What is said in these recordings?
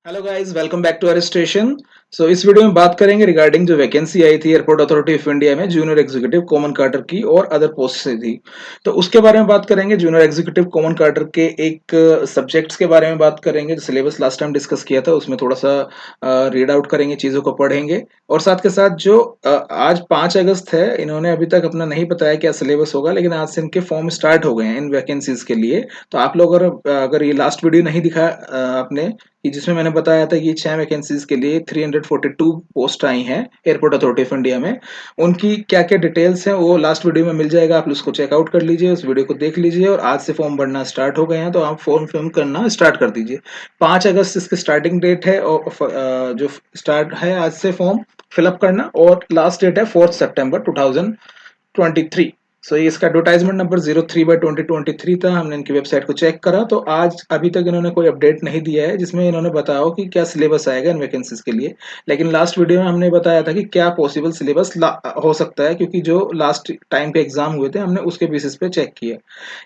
Hello guys, welcome back to our station. इस video में बात करेंगे रिगार्डिंग जो वैकेंसी आई थी एयरपोर्ट अथॉरिटी ऑफ इंडिया में जूनियर एग्जीक्यूटिव कॉमन कार्टर की और अदर पोस्ट से थी। तो उसके बारे में बात करेंगे। जूनियर एग्जीक्यूटिव कॉमन कार्टर के एक सब्जेक्ट्स के बारे में बात करेंगे। जो सिलेबस लास्ट टाइम डिस्कस किया था उसमें थोड़ा सा रीड आउट करेंगे, चीज़ों को पढ़ेंगे। और साथ के साथ जो आज 5 अगस्त है, इन्होंने अभी तक अपना नहीं बताया क्या सिलेबस होगा, लेकिन आज से इनके फॉर्म स्टार्ट हो गए हैं इन वैकेंसीज के लिए। तो आप लोग अगर ये लास्ट वीडियो नहीं दिखा आपने, कि जिसमें मैंने बताया था कि 6 वैकेंसीज के लिए 342 पोस्ट आई हैं एयरपोर्ट अथॉरिटी ऑफ इंडिया में, उनकी क्या क्या डिटेल्स हैं वो लास्ट वीडियो में मिल जाएगा। आप उसको चेकआउट कर लीजिए, उस वीडियो को देख लीजिए। और आज से फॉर्म भरना स्टार्ट हो गए हैं, तो आप फॉर्म फिल करना स्टार्ट कर दीजिए। 5 अगस्त इसकी स्टार्टिंग डेट है, और जो स्टार्ट है आज से फॉर्म फिलअप करना, और लास्ट डेट है 4 सितंबर 2023। ये इसका एडवर्टाइजमेंट नंबर 03/2023 था। हमने इनकी वेबसाइट को चेक करा तो आज अभी तक इन्होंने कोई अपडेट नहीं दिया है जिसमें इन्होंने बताया हो कि क्या सिलेबस आएगा इन वैकेंसीज के लिए। लेकिन लास्ट वीडियो में हमने बताया था कि क्या पॉसिबल सिलेबस हो सकता है, क्योंकि जो लास्ट टाइम पे एग्जाम हुए थे हमने उसके बेसिस पे चेक किया।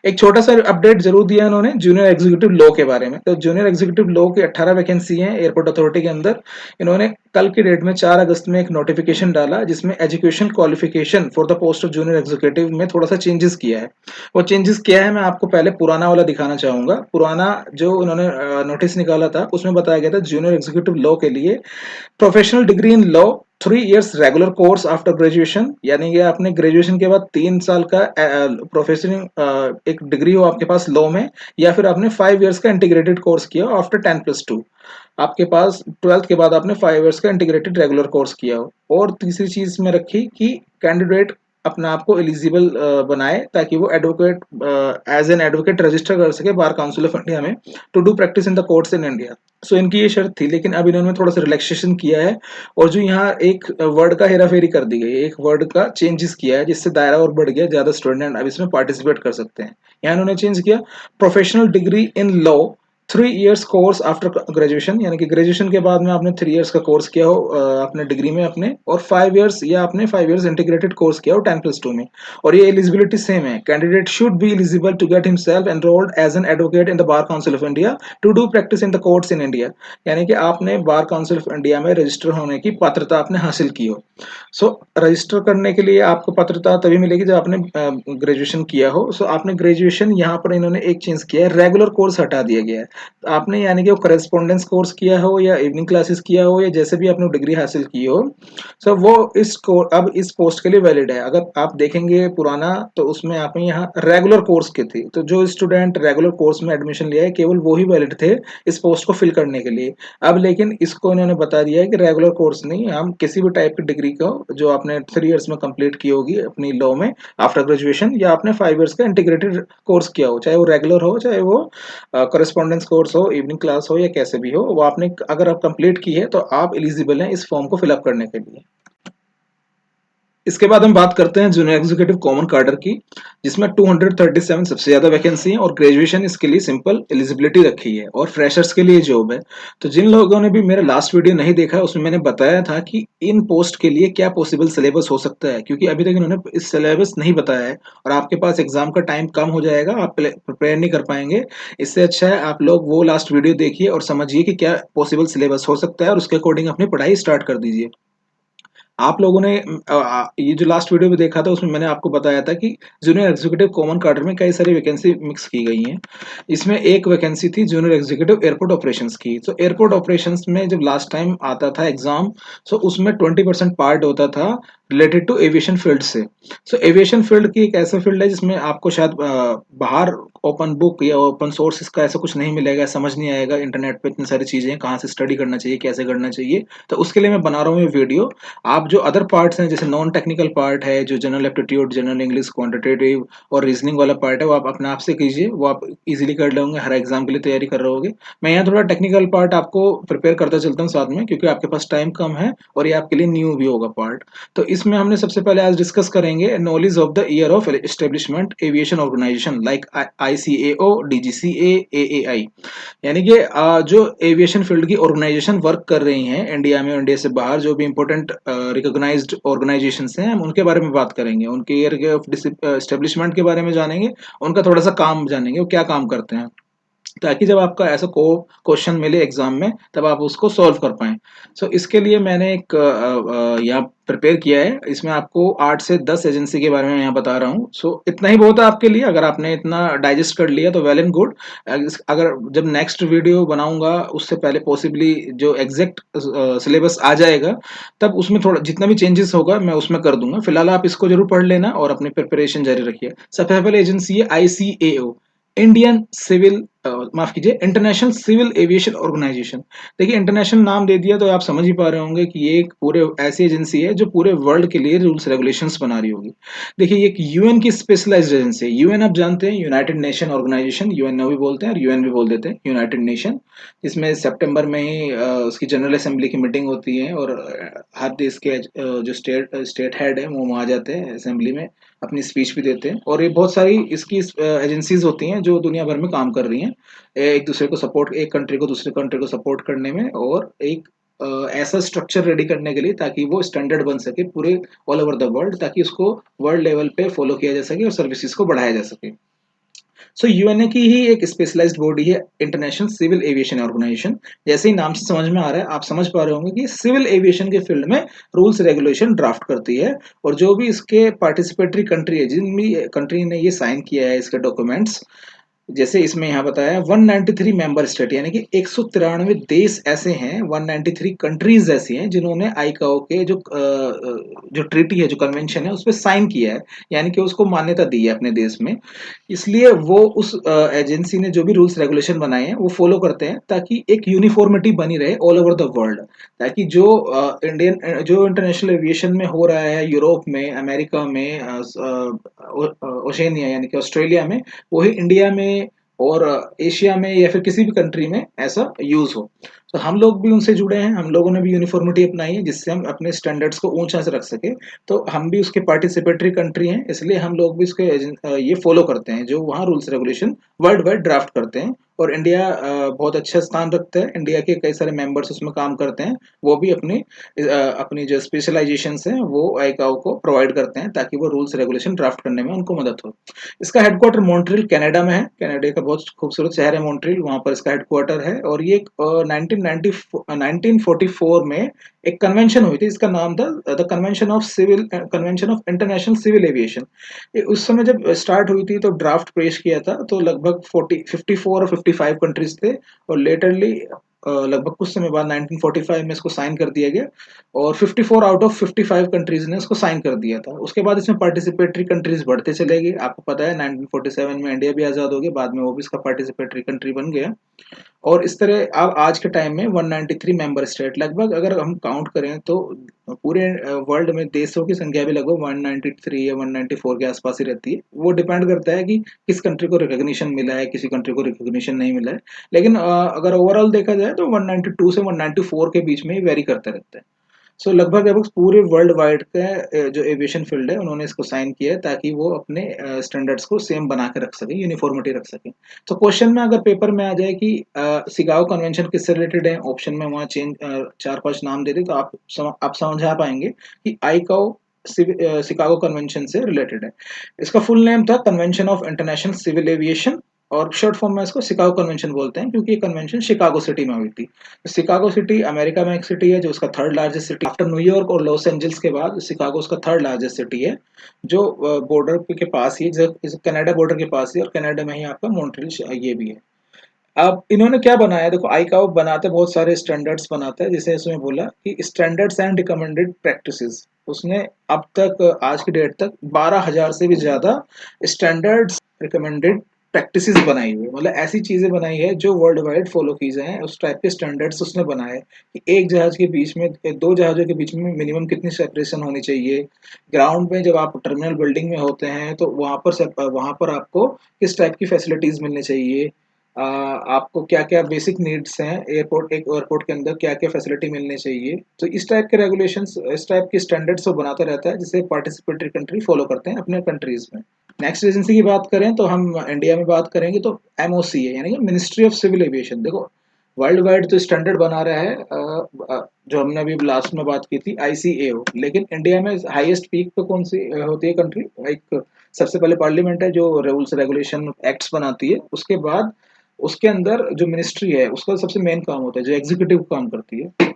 एक छोटा सा अपडेट जरूर दिया इन्होंने जूनियर एग्जीक्यूटिव लॉ के बारे में। तो जूनियर एग्जीक्यूटिव लॉ की 18 वैकेंसी है एयरपोर्ट अथॉरिटी के अंदर। इन्होंने कल की डेट में 4 अगस्त में एक नोटिफिकेशन डाला जिसमें education qualification for the post of junior executive में थोड़ा सा चेंजेस किया है। वो चेंजेस किया है, मैं आपको पहले पुराना वाला दिखाना चाहूंगा। पुराना जो उन्होंने नोटिस निकाला था उसमें बताया गया था जूनियर एग्जीक्यूटिव लॉ के लिए professional degree in law 3 years regular course after graduation, यानी कि आपने ग्रेजुएशन के बाद 3 साल का प्रोफेशनल एक डिग्री हो आपके पास लॉ में, या फिर आपने 5 इयर्स का इंटीग्रेटेड कोर्स किया हो आफ्टर 10+2। आपके पास 12th के बाद आपने 5 इयर्स का इंटीग्रेटेड रेगुलर कोर्स किया हो। और तीसरी चीज में रखी कि कैंडिडेट अपने आप को एलिजिबल बनाए ताकि वो advocate as an advocate register कर सके बार काउंसिल ऑफ इंडिया में to do practice in the courts in India. इनकी ये शर्त थी, लेकिन अब इन्होंने थोड़ा सा रिलैक्सेशन किया है। और जो यहाँ एक वर्ड का हेराफेरी कर दी गई है, एक वर्ड का चेंजेस किया है जिससे दायरा और बढ़ गया, ज्यादा स्टूडेंट अब इसमें पार्टिसिपेट कर सकते हैं। यहाँ इन्होंने चेंज किया professional degree in law 3 years course after graduation, यानी कि ग्रेजुएशन के बाद में आपने 3 इयर्स का कोर्स किया हो अपने डिग्री में अपने, और 5 इयर्स या आपने 5 इयर्स इंटीग्रेटेड कोर्स किया हो 10+2 में। और ये एलिजिबिलिटी सेम है, candidate should be eligible to get himself enrolled as an advocate in the bar council of India to do practice in the courts in India, यानी कि आपने बार काउंसिल ऑफ इंडिया में register होने की पात्रता आपने हासिल की हो। रजिस्टर करने के लिए आपको पात्रता तभी मिलेगी जब आपने ग्रेजुएशन किया हो। आपने ग्रेजुएशन, यहाँ पर इन्होंने एक चेंज किया है, रेगुलर कोर्स हटा दिया गया है। आपने यानी कि वो करेस्पॉन्डेंस कोर्स किया हो या इवनिंग क्लासेस किया हो या जैसे भी आपने डिग्री हासिल की हो, वो अब इस पोस्ट के लिए वैलिड है। अगर आप देखेंगे पुराना तो उसमें आपने यहाँ रेगुलर कोर्स के थे, तो जो स्टूडेंट रेगुलर कोर्स में एडमिशन लिया है केवल वो ही वैलिड थे इस पोस्ट को फिल करने के लिए। अब लेकिन इसको इन्होंने बता दिया है कि रेगुलर कोर्स नहीं, हम किसी भी टाइप की डिग्री को जो आपने 3 इयर्स में कंप्लीट की होगी अपनी लॉ में आफ्टर ग्रेजुएशन, या आपने 5 इयर्स का इंटीग्रेटेड कोर्स किया हो, चाहे वो रेगुलर हो चाहे वो करस्पॉन्डेंस कोर्स हो, इवनिंग क्लास हो या कैसे भी हो, वो आपने अगर आप कंप्लीट की है तो आप एलिजिबल हैं इस फॉर्म को फिलअप करने के लिए। इसके बाद हम बात करते हैं जूनियर एग्जीक्यूटिव कॉमन कार्डर की, जिसमें 237 सबसे ज्यादा वैकेंसी है, और ग्रेजुएशन इसके लिए सिंपल एलिजिबिलिटी रखी है, और फ्रेशर्स के लिए जॉब है। तो जिन लोगों ने भी मेरा लास्ट वीडियो नहीं देखा उसमें मैंने बताया था कि इन पोस्ट के लिए क्या पॉसिबल सिलेबस हो सकता है, क्योंकि अभी तक इन्होंने इस सिलेबस नहीं बताया है और आपके पास एग्जाम का टाइम कम हो जाएगा, आप प्रिपेयर नहीं कर पाएंगे। इससे अच्छा है आप लोग वो लास्ट वीडियो देखिए और समझिए कि क्या पॉसिबल सिलेबस हो सकता है, और उसके अकॉर्डिंग अपनी पढ़ाई स्टार्ट कर दीजिए। आप लोगों ने ये जो लास्ट वीडियो में देखा था उसमें मैंने आपको बताया था कि जूनियर एग्जीक्यूटिव कॉमन कार्डर में कई सारी वैकेंसी मिक्स की गई हैं। इसमें एक वैकेंसी थी जूनियर एग्जीक्यूटिव एयरपोर्ट ऑपरेशंस की। तो एयरपोर्ट ऑपरेशंस में जब लास्ट टाइम आता था एग्जाम, उसमें 20% पार्ट होता था रिलेटेड टू एविएशन फील्ड से। एविएशन फील्ड की एक ऐसा फील्ड है जिसमें आपको शायद बाहर ओपन बुक या ओपन सोर्स इसका ऐसा कुछ नहीं मिलेगा, समझ नहीं आएगा। इंटरनेट पे इतनी सारी चीजें हैं, कहाँ से स्टडी करना चाहिए, कैसे करना चाहिए। तो उसके लिए मैं बना रहा हूँ ये वीडियो। आप जो अदर पार्ट्स हैं जैसे नॉन टेक्निकल पार्ट है, जो general aptitude, general English, quantitative और रीजनिंग वाला पार्ट है, वो आप अपने आप से कीजिए, वो आप इजीली कर लोगे, हर एग्जाम के लिए तैयारी कर रहे होगे। मैं यहाँ थोड़ा टेक्निकल पार्ट आपको प्रिपेयर करता चलता हूँ साथ में, क्योंकि आपके पास टाइम कम है और ये आपके लिए न्यू भी होगा पार्ट। तो इसमें हमने सबसे पहले आज डिस्कस करेंगे knowledge of the year of establishment aviation organization like ICAO, DGCA, AAI, यानी कि जो एविएशन फील्ड की ऑर्गेनाइजेशन वर्क कर रही हैं इंडिया में और इंडिया से बाहर, जो भी इंपॉर्टेंट रिकॉग्नाइज्ड ऑर्गेनाइजेशंस हैं, हम उनके बारे में बात करेंगे, उनके ईयर ऑफ एस्टेब्लिशमेंट के बारे में जानेंगे, उनका थोड़ा सा काम जानेंगे, वो क्या काम करते हैं। ताकि जब आपका ऐसा को क्वेश्चन मिले एग्जाम में तब आप उसको सॉल्व कर पाएँ। सो इसके लिए मैंने एक यहाँ प्रिपेयर किया है। इसमें आपको 8 से 10 एजेंसी के बारे में यहाँ बता रहा हूँ। सो इतना ही बहुत है आपके लिए। अगर आपने इतना डाइजेस्ट कर लिया तो वेल एंड गुड। अगर जब नेक्स्ट वीडियो बनाऊँगा उससे पहले पॉसिबली जो एग्ज़ैक्ट सिलेबस आ जाएगा, तब उसमें थोड़ा जितना भी चेंजेस होगा मैं उसमें कर दूँगा। फिलहाल आप इसको ज़रूर पढ़ लेना और अपनी प्रिपरेशन जारी रखिए। सबसे पहले एजेंसी है आईसीएओ, इंडियन सिविल माफ कीजिए, इंटरनेशनल सिविल एविएशन ऑर्गेनाइजेशन। देखिए इंटरनेशनल नाम दे दिया तो आप समझ ही पा रहे होंगे कि ये एक पूरे ऐसी एजेंसी है जो पूरे वर्ल्ड के लिए रूल्स रेगुलेशंस बना रही होगी। देखिए ये एक यूएन की स्पेशलाइज्ड एजेंसी है। यूएन आप जानते हैं, यूनाइटेड नेशन ऑर्गेनाइजेशन, यूएनओ भी बोलते हैं और यूएन भी बोल देते हैं, यूनाइटेड नेशन। इसमें सितंबर में ही उसकी जनरल असेंबली की मीटिंग होती है और हर देश के जो स्टेट हेड है वो वहाँ जाते हैं असेंबली में, अपनी स्पीच भी देते हैं। और ये बहुत सारी इसकी एजेंसीज होती हैं जो दुनिया भर में काम कर रही हैं, एक दूसरे को सपोर्ट, एक कंट्री को दूसरे कंट्री को सपोर्ट करने में, और एक ऐसा स्ट्रक्चर रेडी करने के लिए ताकि वो स्टैंडर्ड बन सके पूरे ऑल ओवर द वर्ल्ड, ताकि उसको वर्ल्ड लेवल पे फॉलो किया जा सके और सर्विसेज को बढ़ाया जा सके। सो यूएनए की ही एक स्पेशलाइज्ड बॉडी है इंटरनेशनल सिविल एविएशन ऑर्गेनाइजेशन। जैसे ही नाम से समझ में आ रहा है, आप समझ पा रहे होंगे कि सिविल एविएशन के फील्ड में रूल्स रेगुलेशन ड्राफ्ट करती है। और जो भी इसके पार्टिसिपेटरी कंट्री है, जिन भी कंट्री ने ये साइन किया है इसके डॉक्यूमेंट्स, जैसे इसमें यहाँ बताया 193 मेंबर स्टेट, यानी कि 193 देश ऐसे हैं, 193 कंट्रीज ऐसी हैं जिन्होंने आईकाओ के जो ट्रीटी है, जो कन्वेंशन है, उस पर साइन किया है, यानी कि उसको मान्यता दी है अपने देश में। इसलिए वो उस एजेंसी ने जो भी रूल्स रेगुलेशन बनाए हैं वो फॉलो करते हैं, ताकि एक यूनिफॉर्मिटी बनी रहे ऑल ओवर द वर्ल्ड। ताकि जो इंडियन जो इंटरनेशनल एविएशन में हो रहा है यूरोप में, अमेरिका में, ओशेनिया यानी कि ऑस्ट्रेलिया में, वही इंडिया में और एशिया में या फिर किसी भी कंट्री में ऐसा यूज हो। तो हम लोग भी उनसे जुड़े हैं, हम लोगों ने भी यूनिफॉर्मिटी अपनाई है जिससे हम अपने स्टैंडर्ड्स को ऊंचा से रख सके। तो हम भी उसके पार्टिसिपेटरी कंट्री हैं, इसलिए हम लोग भी इसके ये फॉलो करते हैं जो वहाँ rules regulation world wide draft करते हैं। और इंडिया बहुत अच्छा स्थान रखता है, इंडिया के कई सारे मेंबर्स उसमें काम करते हैं। वो भी अपनी जो स्पेशलाइजेशन है वो आईकाओ को प्रोवाइड करते हैं ताकि वो रूल्स रेगुलेशन ड्राफ्ट करने में उनको मदद हो। इसका हेडक्वार्टर मॉन्ट्रियल कनाडा में है। कनाडा का बहुत खूबसूरत शहर है मॉन्ट्रियल, वहाँ पर इसका हेडक्वार्टर है। और ये 1944 में एक कन्वेंशन हुई थी, इसका नाम था the convention of international civil aviation. उस समय जब स्टार्ट हुई थी तो ड्राफ्ट पेश किया था, तो लगभग 54 और 55 कंट्रीज थे। और लेटरली लगभग कुछ समय बाद 1945 में इसको साइन कर दिया गया और 54 आउट ऑफ 55 कंट्रीज ने इसको साइन कर दिया था। उसके बाद इसमें पार्टिसिपेटरी कंट्रीज बढ़ते चले गए। आपको पता है 1947 में इंडिया भी आज़ाद हो गया, बाद में वो भी इसका पार्टिसिपेटरी कंट्री बन गया। और इस तरह अब आज के टाइम में 193 मेंबर स्टेट, लगभग अगर हम काउंट करें तो पूरे वर्ल्ड में देशों की संख्या भी लगभग 193 या 194 के आसपास ही रहती है। वो डिपेंड करता है कि किस कंट्री को रिकॉग्निशन मिला है, किसी कंट्री को रिकॉग्निशन नहीं मिला है। लेकिन अगर ओवरऑल देखा जाए तो 192 से 194 के बीच में ही वेरी करता रहता है। सो लगभग लगभग पूरे वर्ल्ड वाइड का जो एविएशन फील्ड है उन्होंने इसको साइन किया है ताकि वो अपने स्टैंडर्ड्स को सेम बना के रख सके, यूनिफॉर्मिटी रख सके। तो क्वेश्चन में अगर पेपर में आ जाए कि शिकागो कन्वेंशन किससे रिलेटेड है, ऑप्शन में वहाँ चेंज 4-5 नाम दे दे तो आप समझा पाएंगे कि आईकाओ शिकागो कन्वेंशन से रिलेटेड है। इसका फुल नेम था convention of international civil aviation, और शॉर्ट फॉर्म में इसको शिकागो कन्वेंशन बोलते हैं क्योंकि ये कन्वेंशन शिकागो सिटी में हुई थी। शिकागो सिटी अमेरिका में एक सिटी है जो उसका third largest city after New York और लॉस एंजल्स के बाद शिकागो उसका थर्ड लार्जेस्ट सिटी है, जो बॉर्डर के पास ही, जो कनाडा बॉर्डर के पास ही, और कनाडा में ही आपका मॉन्ट्रियल ये भी है। अब इन्होंने क्या बनाया, देखो आईकाओ बनाते बहुत सारे स्टैंडर्ड्स बनाता है, जैसे इसमें बोला कि स्टैंडर्ड्स एंड रिकमेंडेड प्रैक्टिसेस। उसने अब तक आज की डेट तक 12,000 से भी ज्यादा स्टैंडर्ड्स रिकमेंडेड प्रैक्टिसेस बनाई हुई है। मतलब ऐसी चीजें बनाई है जो वर्ल्ड वाइड फॉलो की जाए, उस टाइप के स्टैंडर्ड्स उसने बनाए हैं कि एक जहाज के बीच में, दो जहाजों के बीच में मिनिमम कितनी सेपरेशन होनी चाहिए। ग्राउंड में जब आप टर्मिनल बिल्डिंग में होते हैं तो वहां पर आपको किस टाइप की फैसिलिटीज मिलनी चाहिए, आपको क्या-क्या बेसिक नीड्स हैं, एक एयरपोर्ट के अंदर क्या-क्या फैसिलिटी मिलनी चाहिए। तो इस टाइप के रेगुलेशंस, इस टाइप के स्टैंडर्ड्स वो बनाता रहता है जिसे पार्टिसिपेटरी कंट्री फॉलो करते हैं अपने कंट्रीज में। नेक्स्ट एजेंसी की बात करें तो हम इंडिया में बात करेंगे तो एमओसी है, यानी कि मिनिस्ट्री ऑफ सिविल एविएशन। देखो वर्ल्ड वाइड तो स्टैंडर्ड बना रहा है जो हमने अभी लास्ट में बात की थी आईसीएओ, लेकिन इंडिया में हाईएस्ट पीक पे कौन सी होती है कंट्री, एक सबसे पहले पार्लियामेंट है जो रूल्स रेगुलेशन एक्ट्स बनाती है, उसके बाद उसके अंदर जो मिनिस्ट्री है उसका सबसे मेन काम होता है, जो एग्जीक्यूटिव काम करती है।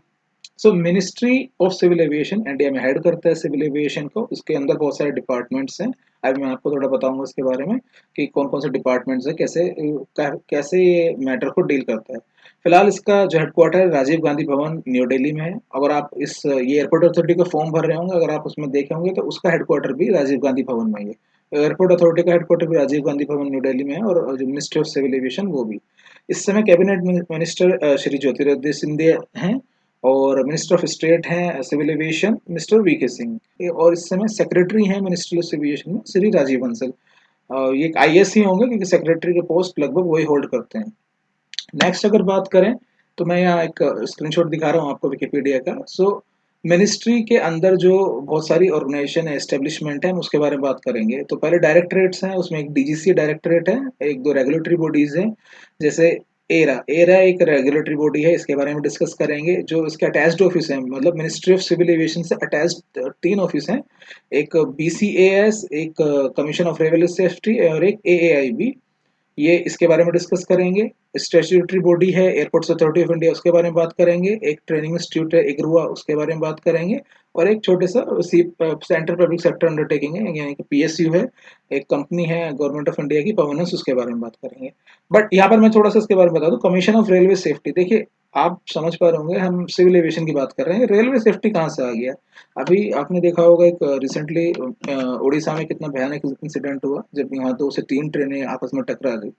So ministry of civil aviation India में हेड करता है सिविल एविएशन को। इसके अंदर बहुत सारे डिपार्टमेंट्स हैं। अभी मैं आपको थोड़ा बताऊंगा इसके बारे में कि कौन कौन से डिपार्टमेंट्स हैं, कैसे ये मैटर को डील करता है। फिलहाल इसका जो हेडक्वार्टर राजीव गांधी भवन न्यू दिल्ली में है। अगर आप ये एयरपोर्ट अथॉरिटी का फॉर्म भर रहे होंगे, अगर आप उसमें देखे होंगे तो उसका हेडक्वार्टर भी राजीव गांधी भवन में ही है। एयरपोर्ट अथॉरिटी का हेडक्वार्टर भी राजीव गांधी भवन न्यू दिल्ली में है, और जो मिनिस्ट्री ऑफ सिविल एविएशन वो भी। इस समय कैबिनेट मिनिस्टर श्री ज्योतिरादित्य सिंधिया हैं, और मिनिस्टर ऑफ स्टेट हैं सिविल एविएशन मिस्टर वी के सिंह, और इस समय सेक्रेटरी हैं मिनिस्ट्री ऑफ एविएशन में श्री राजीव बंसल। ये एक आईएएस ही होंगे, क्योंकि सेक्रेटरी के पोस्ट लगभग वही होल्ड करते हैं। नेक्स्ट अगर बात करें तो मैं यहाँ एक स्क्रीनशॉट दिखा रहा हूँ आपको विकिपीडिया का। सो मिनिस्ट्री के अंदर जो बहुत सारी ऑर्गेनाइजेशन है, एस्टेब्लिशमेंट है, हम उसके बारे में बात करेंगे। तो पहले डायरेक्टरेट्स हैं, उसमें एक डीजीसी डायरेक्टरेट है, एक दो रेगुलेटरी बॉडीज हैं, जैसे एरा एरा एक रेगुलेटरी बॉडी है, इसके बारे में डिस्कस करेंगे। जो इसके अटैच्ड ऑफिस है, मतलब मिनिस्ट्री ऑफ सिविल एविएशन से अटैच्ड 3 ऑफिस हैं, एक बीसीएएस, एक कमीशन ऑफ रेलवे सेफ्टी, और एक एएआईबी। ये इसके बारे में डिस्कस करेंगे। स्टैट्यूटरी बॉडी है एयरपोर्ट्स अथॉरिटी ऑफ इंडिया, उसके बारे में बात करेंगे। एक ट्रेनिंग इंस्टीट्यूट है इगरुआ, उसके बारे में बात करेंगे। और एक छोटे सा सेंट्रल पब्लिक सेक्टर अंडरटेकिंग है, यानी कि पीएसयू है, एक कंपनी है गवर्नमेंट ऑफ इंडिया की, पवनस, उसके बारे में बात करेंगे। बट यहाँ पर मैं थोड़ा सा इसके बारे में बता दूं, कमीशन ऑफ रेलवे सेफ्टी। देखिए, आप समझ पा रहे होंगे हम सिविल एविएशन की बात कर रहे हैं, रेलवे सेफ्टी कहाँ से आ गया। अभी आपने देखा होगा एक रिसेंटली उड़ीसा में कितना भयानक इंसिडेंट हुआ, जब यहाँ 2 से 3 ट्रेनें आपस में टकरा गई।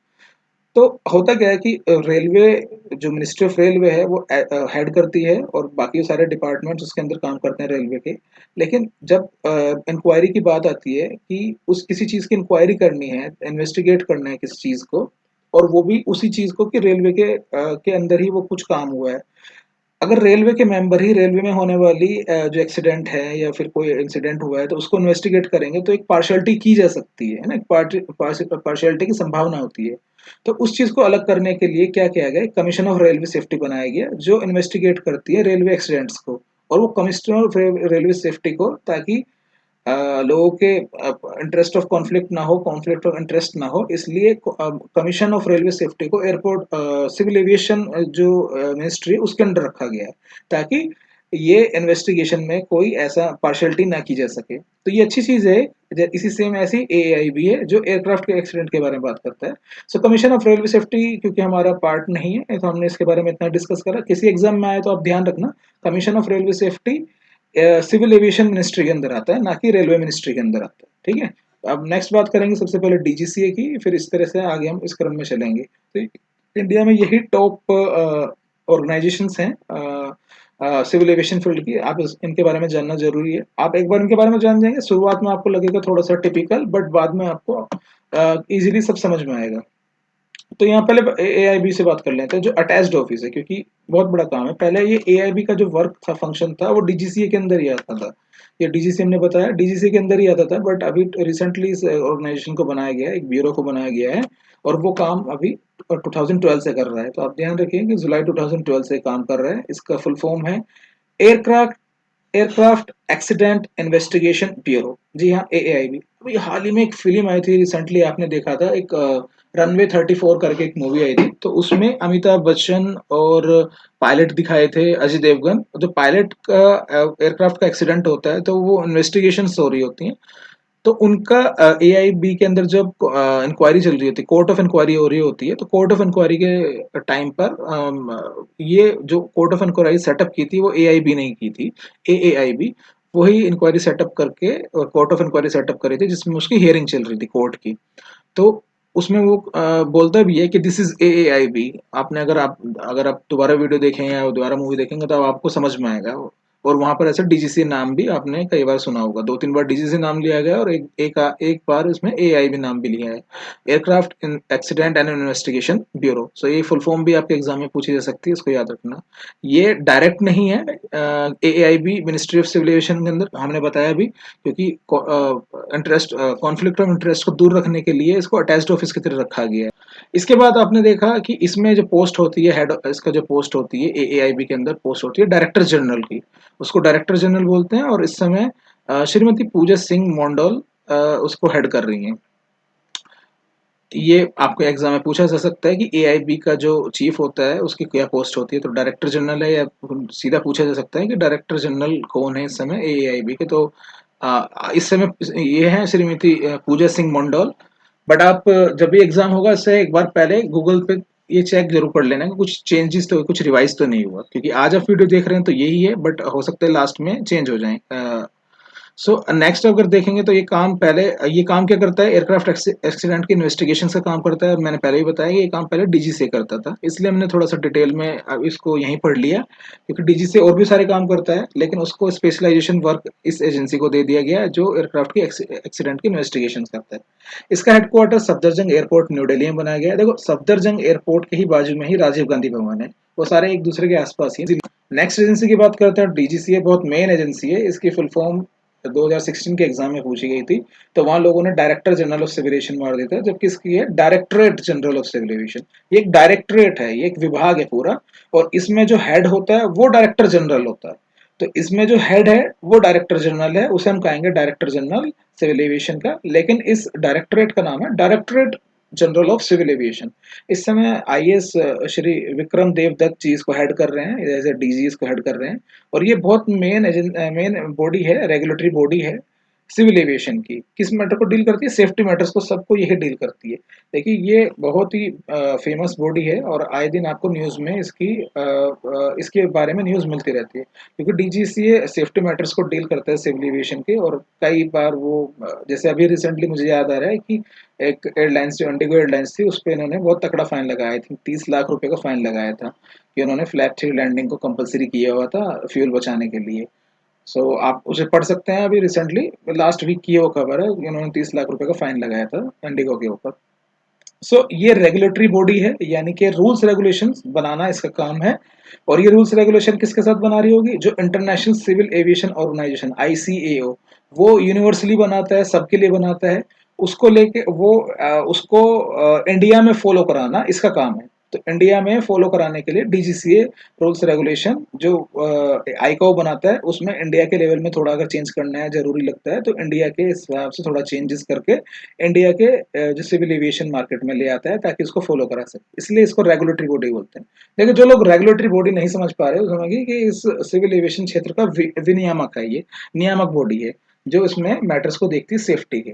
तो होता क्या है कि रेलवे, जो मिनिस्ट्री ऑफ रेलवे है वो हेड करती है, और बाकी सारे डिपार्टमेंट्स उसके अंदर काम करते हैं रेलवे के। लेकिन जब इंक्वायरी की बात आती है कि उस किसी चीज़ की इंक्वायरी करनी है, इन्वेस्टिगेट करना है किसी चीज़ को, और वो भी उसी चीज़ को कि रेलवे के अंदर ही वो कुछ काम हुआ है। अगर रेलवे के मेंबर ही रेलवे में होने वाली जो एक्सीडेंट है या फिर कोई इंसिडेंट हुआ है तो उसको इन्वेस्टिगेट करेंगे, तो एक पार्शियलिटी की जा सकती है ना, एक पार्शियलिटी की संभावना होती है। तो उस चीज को अलग करने के लिए क्या किया गया, कमीशन ऑफ रेलवे सेफ्टी बनाया गया, जो इन्वेस्टिगेट करती है रेलवे एक्सीडेंट्स को। और वो कमिश्नर ऑफ रेलवे सेफ्टी को, ताकि लोगों के इंटरेस्ट ऑफ कॉन्फ्लिक्ट ना हो, कॉन्फ्लिक्ट ऑफ इंटरेस्ट ना हो, इसलिए कमीशन ऑफ रेलवे सेफ्टी को एयरपोर्ट सिविल एविएशन जो मिनिस्ट्री है उसके अंडर रखा गया है, ताकि ये इन्वेस्टिगेशन में कोई ऐसा पार्शियलिटी ना की जा सके। तो ये अच्छी चीज है। इसी सेम ऐसी एआई भी है जो एयरक्राफ्ट के एक्सीडेंट के बारे में बात करता है। सो कमीशन ऑफ रेलवे सेफ्टी क्योंकि हमारा पार्ट नहीं है, तो हमने इसके बारे में इतना डिस्कस करा। किसी एग्जाम में आए तो आप ध्यान रखना, commission of railway safety civil aviation ministry के अंदर आता है, ना कि रेलवे मिनिस्ट्री के अंदर आता है। ठीक है। अब नेक्स्ट बात करेंगे सबसे पहले डीजीसीए की, फिर इस तरह से आगे हम इस क्रम में चलेंगे। तो इंडिया में यही टॉप ऑर्गेनाइजेशंस हैं सिविल एविएशन फील्ड की। आप इनके बारे में जानना जरूरी है। आप एक बार इनके बारे में जान जाएंगे, शुरुआत में आपको लगेगा थोड़ा सा टिपिकल, बट बाद में आपको इजीली सब समझ में आएगा। तो यहाँ पहले एआईबी से बात कर लेते हैं, जो अटैच्ड ऑफिस है, क्योंकि बहुत बड़ा काम है। पहले ये एआईबी का जो वर्क था, फंक्शन था, वो डीजीसीए के अंदर ही आता था। ये डीजीसी हमने बताया डीजीसी के अंदर ही आता था, बट अभी रिसेंटली इस ऑर्गेनाइजेशन को बनाया गया है, एक ब्यूरो को बनाया गया है, और वो काम अभी 2012 से कर रहा है। तो आप ध्यान रखिए कि जुलाई 2012 से काम कर रहा है। इसका फुल फॉर्म है aircraft aircraft accident investigation bureau. जी हाँ, एएआईबी। अभी हाल ही में एक फिल्म आई थी, रिसेंटली आपने देखा था, एक रनवे 34 करके एक मूवी आई थी, तो उसमें अमिताभ बच्चन और पायलट दिखाए थे अजय देवगन। जो पायलट का एयरक्राफ्ट का एक्सीडेंट होता है, तो वो इन्वेस्टिगेशन हो रही होती है। तो उनका एआईबी के अंदर जब इंक्वायरी चल रही होती है, कोर्ट ऑफ इंक्वायरी हो रही होती है, तो कोर्ट ऑफ इंक्वायरी के टाइम पर ये जो कोर्ट ऑफ इंक्वायरी सेटअप की थी वो एआईबी नहीं की थी, एएआईबी वही इंक्वायरी सेटअप करके कोर्ट ऑफ इंक्वायरी सेटअप करी थी, जिसमें उसकी हियरिंग चल रही थी कोर्ट की। तो उसमें वो बोलता भी है कि दिस इज एएआईबी। आपने अगर आप दोबारा वीडियो देखें या दोबारा मूवी देखेंगे तो आपको समझ में आएगा। और वहां पर ऐसे डीजीसी नाम भी आपने कई बार सुना होगा, 2-3 बार डीजीसी नाम लिया गया है, और एक बार इसमें एआईबी नाम भी लिया है, aircraft accident and investigation bureau. So ये फुल फॉर्म भी आपके एग्जाम में पूछी जा सकती है, इसको याद रखना। ये डायरेक्ट नहीं है AIB ministry of civil aviation के अंदर, हमने बताया भी, क्योंकि इंटरेस्ट कॉन्फ्लिक्ट ऑफ इंटरेस्ट को दूर रखने के लिए इसको अटैच्ड ऑफिस की तरह रखा गया है। इसके बाद आपने देखा कि इसमें जो पोस्ट होती है, हेड इसका जो पोस्ट होती है एएआईबी के अंदर, पोस्ट होती है डायरेक्टर जनरल की। उसको डायरेक्टर जनरल बोलते हैं, और इस समय श्रीमती पूजा सिंह मोंडोल उसको हेड कर रही हैं। ये आपको एग्जाम में पूछा जा सकता है कि एआईबी का जो चीफ होता है उसकी क्या पोस्ट होती है, तो डायरेक्टर जनरल है, या सीधा पूछा जा सकता है कि डायरेक्टर जनरल कौन है इस समय एआईबी के। तो इस समय ये है श्रीमती पूजा सिंह मंडल। बट आप जब भी एग्जाम होगा इससे एक बार पहले गूगल पे ये चेक जरूर कर लेना कि कुछ चेंजेस तो कुछ रिवाइज तो नहीं हुआ, क्योंकि आज आप वीडियो देख रहे हैं तो यही है, बट हो सकता है लास्ट में चेंज हो जाए। सो नेक्स्ट अगर देखेंगे तो ये काम क्या करता है, एयरक्राफ्ट एक्सीडेंट की इन्वेस्टिगेशन का काम करता है। मैंने पहले ही बताया कि ये काम पहले डीजीसीए करता था, इसलिए हमने थोड़ा सा डिटेल में अब इसको यहीं पढ़ लिया, क्योंकि डीजीसीए और भी सारे काम करता है लेकिन उसको स्पेशलाइजेशन वर्क इस एजेंसी को दे दिया गया है जो एयरक्राफ्ट की एक्सीडेंट की इन्वेस्टिगेशन करता है। इसका headquarter Safdarjung airport new Delhi में बनाया गया है। देखो सफदरजंग एयरपोर्ट के ही बाजू में ही राजीव गांधी भवन है, वो सारे एक दूसरे के आसपास ही। नेक्स्ट एजेंसी की बात करते हैं, डीजीसीए बहुत मेन एजेंसी है। इसकी फुल फॉर्म 2016 के एग्जाम में पूछी गई थी, तो वहां लोगों ने director general of civil aviation मार दिया था, जबकि इसकी है directorate general of civil aviation. ये एक डायरेक्टरेट है, ये एक विभाग है पूरा, और इसमें जो हेड होता है वो डायरेक्टर जनरल होता है। तो इसमें जो हेड है वो डायरेक्टर जनरल है, उसे हम कहेंगे डायरेक्टर जनरल सिविल एविएशन का। लेकिन इस डायरेक्टरेट का नाम है directorate general of civil aviation. इस समय आईएएस श्री विक्रम देवदत्त जी इसको हेड कर रहे हैं, एज ए डीजी इसको हेड कर रहे हैं। और ये बहुत मेन बॉडी है, रेगुलेटरी बॉडी है सिविल एविएशन की। किस मैटर को डील करती है, सेफ्टी मैटर्स को सबको यही डील करती है। देखिए ये बहुत ही फेमस बॉडी है, और आए दिन आपको न्यूज़ में इसके बारे में न्यूज़ मिलती रहती है, क्योंकि डीजीसीए सेफ्टी मैटर्स को डील करता है सिविल एविएशन के। और कई बार वो जैसे अभी रिसेंटली मुझे याद आ रहा है कि एक एयरलाइंस जो इंडिगो एयरलाइंस थी उस पर इन्होंने बहुत तकड़ा फाइन लगाया था, 30 लाख रुपए का फाइन लगाया था, कि उन्होंने फ्लैप थ्री लैंडिंग को कंपलसरी किया हुआ था फ्यूल बचाने के लिए। सो आप उसे पढ़ सकते हैं, अभी रिसेंटली लास्ट वीक की वो खबर है, उन्होंने 30 लाख रुपए का फाइन लगाया था इंडिगो के ऊपर। सो ये रेगुलेटरी बॉडी है, यानी कि रूल्स रेगुलेशंस बनाना इसका काम है। और ये रूल्स रेगुलेशन किसके साथ बना रही होगी, जो international civil aviation organization ICAO, वो यूनिवर्सली बनाता है, सबके लिए बनाता है। उसको लेके उसको इंडिया में फॉलो कराना इसका काम है। तो इंडिया में फॉलो कराने के लिए डीजीसीए रूल्स रेगुलेशन जो आईकाओ बनाता है, उसमें इंडिया के लेवल में थोड़ा अगर चेंज करना है जरूरी लगता है, तो इंडिया के हिसाब से थोड़ा चेंजेस करके इंडिया के जो सिविल एविएशन मार्केट में ले आता है, ताकि उसको फॉलो करा सके। इसलिए इसको रेगुलेटरी बॉडी बोलते हैं। लेकिन जो लोग रेगुलेटरी बॉडी नहीं समझ पा रहे, वो समझिए कि इस सिविल एविएशन क्षेत्र का विनियामक है, ये नियामक बॉडी है जो इसमें मैटर्स को देखती है सेफ्टी के।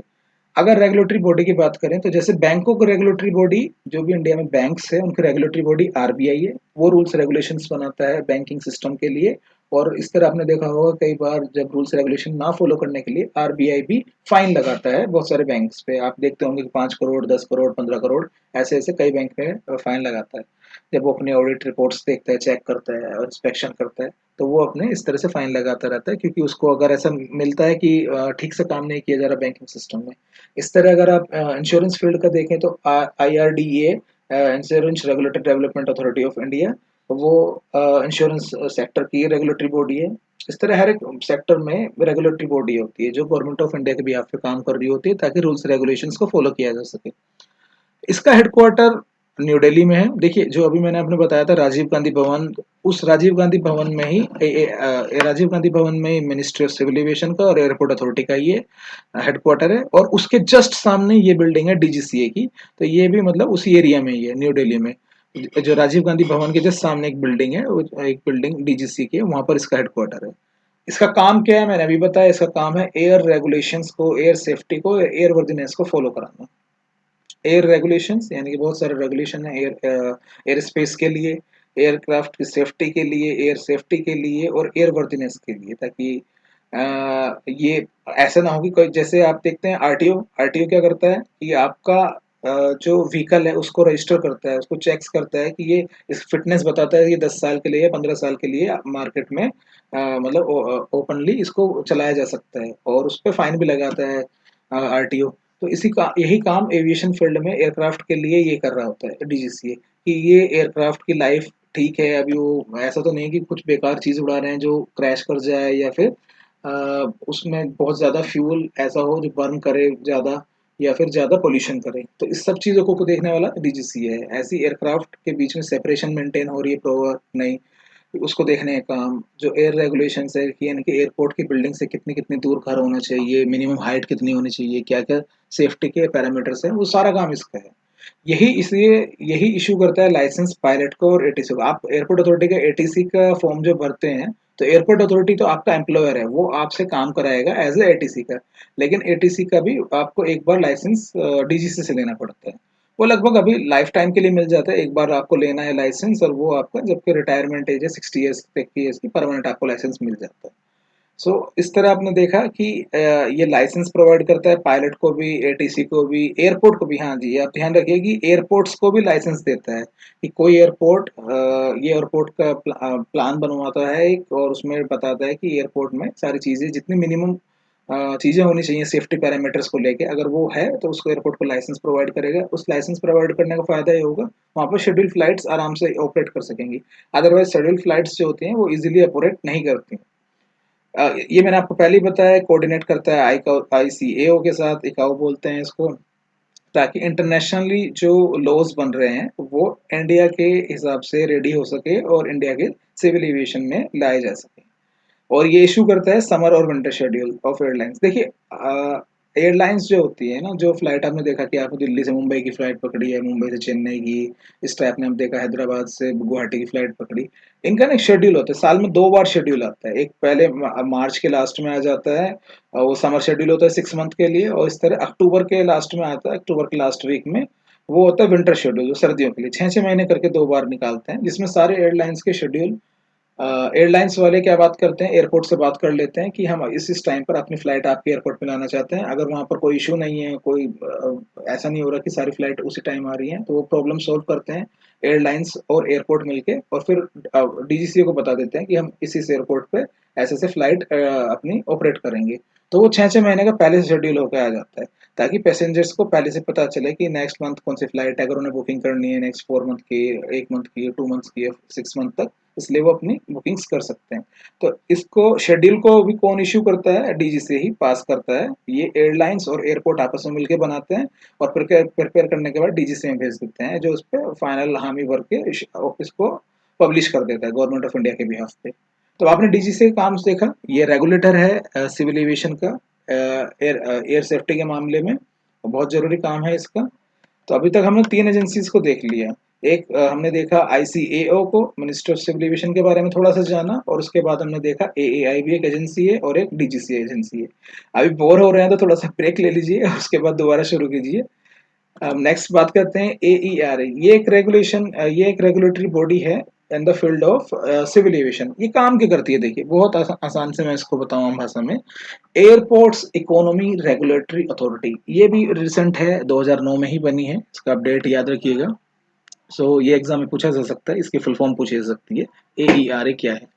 अगर रेगुलेटरी बॉडी की बात करें तो जैसे बैंकों की रेगुलेटरी बॉडी, जो भी इंडिया में बैंक्स है उनकी रेगुलेटरी बॉडी आरबीआई है, वो रूल्स रेगुलेशंस बनाता है बैंकिंग सिस्टम के लिए। और इस तरह आपने देखा होगा कई बार जब रूल्स रेगुलेशन ना फॉलो करने के लिए आरबीआई भी फाइन लगाता है बहुत सारे बैंक्स पे। आप देखते होंगे कि 5 करोड़, 10 करोड़, 15 करोड़, ऐसे ऐसे कई बैंक में फाइन लगाता है। जब वो अपने ऑडिट रिपोर्ट्स देखता है, चेक करता है और इंस्पेक्शन करता है, तो वो अपने इस तरह से फाइन लगाता रहता है, क्योंकि उसको अगर ऐसा मिलता है कि ठीक से काम नहीं किया जा रहा बैंकिंग सिस्टम में। इस तरह अगर आप इंश्योरेंस फील्ड का देखें तो IRDA, insurance regulatory development authority of India, वो इंश्योरेंस सेक्टर की रेगुलेटरी बॉडी है। इस तरह हर एक सेक्टर में रेगुलेटरी बॉडी होती है जो गवर्नमेंट ऑफ इंडिया के भी पे काम कर रही होती है, ताकि रूल्स रेगुलेशंस को फॉलो किया जा सके। इसका हेडक्वार्टर न्यू दिल्ली में है। देखिए जो अभी मैंने आपने बताया था राजीव गांधी भवन, उस राजीव गांधी भवन में ही राजीव गांधी भवन में ही मिनिस्ट्री ऑफ सिविल एविएशन का और एयरपोर्ट अथॉरिटी का ये हेडक्वार्टर है। और उसके जस्ट सामने ये बिल्डिंग है डीजीसीए की। तो ये भी मतलब उसी एरिया में ही है, न्यू दिल्ली में। जो राजीव गांधी भवन के जस्ट सामने एक बिल्डिंग है, एक बिल्डिंग डीजीसी की है, वहां पर इसका हेडक्वार्टर है। इसका काम क्या है मैंने अभी बताया, इसका काम है एयर रेगुलेशंस को, एयर सेफ्टी को, एयर वर्दीनेस को फॉलो कराना। एयर रेगुलेशंस यानी कि बहुत सारे रेगुलेशन है एयर स्पेस के लिए, एयरक्राफ्ट की सेफ्टी के लिए, एयर सेफ्टी के लिए और एयर वर्दीनेस के लिए, ताकि ये ऐसा ना हो कि कोई, जैसे आप देखते हैं आरटीओ, आरटीओ क्या करता है कि आपका जो व्हीकल है उसको रजिस्टर करता है, उसको चेक्स करता है कि ये इस फिटनेस बताता है, ये 10 साल के लिए या 15 साल के लिए मार्केट में मतलब ओपनली इसको चलाया जा सकता है, और उस पर फाइन भी लगाता है आरटीओ। तो इसी का यही काम एविएशन फील्ड में एयरक्राफ्ट के लिए ये कर रहा होता है डीजीसीए, कि ये एयरक्राफ्ट की लाइफ ठीक है, अभी वो ऐसा तो नहीं कि कुछ बेकार चीज उड़ा रहे हैं जो क्रैश कर जाए, या फिर उसमें बहुत ज्यादा फ्यूल ऐसा हो जो बर्न करे ज्यादा, या फिर ज्यादा पोल्यूशन करे। तो इस सब चीजों को देखने वाला डीजीसीए है। ऐसी एयरक्राफ्ट के बीच में सेपरेशन मेंटेन हो रही है प्रॉपर नहीं, उसको देखने का काम। जो एयर रेगुलेशंस है कि यानी कि एयरपोर्ट की बिल्डिंग से कितनी कितनी दूर घर होना चाहिए, मिनिमम हाइट कितनी होनी चाहिए, क्या क्या सेफ्टी के पैरामीटर्स हैं, वो सारा काम इसका है। यही इशू करता है लाइसेंस पायलट को और एटीसी को। आप एयरपोर्ट अथॉरिटी का एटीसी का फॉर्म जो भरते हैं, तो एयरपोर्ट अथॉरिटी तो आपका एम्प्लॉयर है, वो आपसे काम कराएगा एज ए एटीसी का। लेकिन एटीसी का भी आपको एक बार लाइसेंस डीजीसी से लेना पड़ता है। वो लगभग अभी लाइफ टाइम के लिए मिल जाता है, एक बार आपको लेना है लाइसेंस, और वो आपका जबकि रिटायरमेंट एज है 60 ईयर्स तक की एज की परमानेंट आपको लाइसेंस मिल जाता है। सो इस तरह आपने देखा कि ये लाइसेंस प्रोवाइड करता है पायलट को भी, एटीसी को भी, एयरपोर्ट को भी। हाँ जी, आप ध्यान रखिए कि एयरपोर्ट्स को भी लाइसेंस देता है कि कोई एयरपोर्ट ये एयरपोर्ट का प्लान बनवाता है एक, और उसमें बताता है कि एयरपोर्ट में सारी चीज़ें जितनी मिनिमम चीज़ें होनी चाहिए सेफ्टी पैरामीटर्स को लेके, अगर वो है तो उसको एयरपोर्ट को लाइसेंस प्रोवाइड करेगा। उस लाइसेंस प्रोवाइड करने का फ़ायदा ये होगा, वहाँ पर शेड्यूल फ्लाइट्स आराम से ऑपरेट कर सकेंगी। अदरवाइज शेड्यूल फ्लाइट्स जो होती हैं वो इजीली ऑपरेट नहीं करती। ये मैंने आपको पहले ही बताया, कोऑर्डिनेट करता है आईसीएओ के साथ, इकाओ बोलते हैं इसको, ताकि इंटरनेशनली जो लॉज बन रहे हैं वो इंडिया के हिसाब से रेडी हो सके और इंडिया के सिविल एविएशन में लाए जा सके। और ये इशू करता है समर और विंटर शेड्यूल ऑफ एयरलाइंस। देखिए एयरलाइंस जो होती है ना, जो फ्लाइट आपने देखा कि आपने दिल्ली से मुंबई की फ्लाइट पकड़ी है, मुंबई से चेन्नई की, इस टाइप ने हम देखा हैदराबाद से गुवाहाटी की फ्लाइट पकड़ी। इनका ना एक शेड्यूल होता है, साल में 2 बार शेड्यूल आता है। एक पहले मार्च के लास्ट में आ जाता है, वो समर शेड्यूल होता है 6 मंथ के लिए, और इस तरह अक्टूबर के लास्ट में आता है, अक्टूबर के लास्ट वीक में वो होता है विंटर शेड्यूल, जो सर्दियों के लिए 6-6 महीने करके 2 बार निकालते हैं, जिसमें सारे एयरलाइंस के शेड्यूल एयरलाइंस वाले क्या बात करते हैं, एयरपोर्ट से बात कर लेते हैं कि हम इस टाइम पर अपनी फ्लाइट आपके एयरपोर्ट पे लाना चाहते हैं। अगर वहाँ पर कोई इशू नहीं है, कोई ऐसा नहीं हो रहा कि सारी फ्लाइट उसी टाइम आ रही हैं, तो वो प्रॉब्लम सॉल्व करते हैं एयरलाइंस और एयरपोर्ट मिलके, और फिर डीजीसीए को बता देते हैं कि हम इस एयरपोर्ट पे ऐसे ऐसे फ्लाइट अपनी ऑपरेट करेंगे। तो वो 6-6 महीने का पहले से शेड्यूल होकर आ जाता है, ताकि पैसेंजर्स को पहले से पता चले कि नेक्स्ट मंथ कौन सी फ्लाइट है, अगर उन्हें बुकिंग करनी है नेक्स्ट 4 मंथ की, 1 मंथ की, 2 मंथ्स की, 6 मंथ तक, इसलिए वो अपनी बुकिंग्स कर सकते हैं। तो इसको शेड्यूल को भी कौन इश्यू करता है, डीजी से ही पास करता है। ये एयरलाइंस और एयरपोर्ट आपस में मिलकर बनाते हैं, और प्रिपेयर करने के बाद डीजीसी में भेज देते हैं, जो उस पर फाइनल हामी भर के इसको पब्लिश कर देता है गवर्नमेंट ऑफ इंडिया के बिहाफ पे। तो आपने डीजीसी का काम देखा, ये रेगुलेटर है सिविल एविएशन का, एयर सेफ्टी के मामले में बहुत जरूरी काम है इसका। तो अभी तक हमने 3 एजेंसीज को देख लिया। एक हमने देखा आईसीएओ को, मिनिस्ट्री ऑफ सिविल एविएशन के बारे में थोड़ा सा जाना, और उसके बाद हमने देखा एएआई भी एक एजेंसी है और एक डीजीसी एजेंसी है। अभी बोर हो रहे हैं तो थोड़ा सा ब्रेक ले लीजिए, उसके बाद दोबारा शुरू कीजिए। नेक्स्ट बात करते हैं एईआर। ये एक रेगुलेटरी बॉडी है in the field of civil aviation. ये काम क्या करती है, देखिए बहुत आसान से मैं इसको बताऊं आम भाषा में। एयरपोर्ट्स इकोनॉमी रेगुलेटरी अथॉरिटी, ये भी रिसेंट है, 2009 में ही बनी है, इसका अपडेट याद रखिएगा। ये एग्जाम में पूछा जा सकता है, इसकी फुल फॉर्म पूछी जा सकती है, एईआरए क्या है।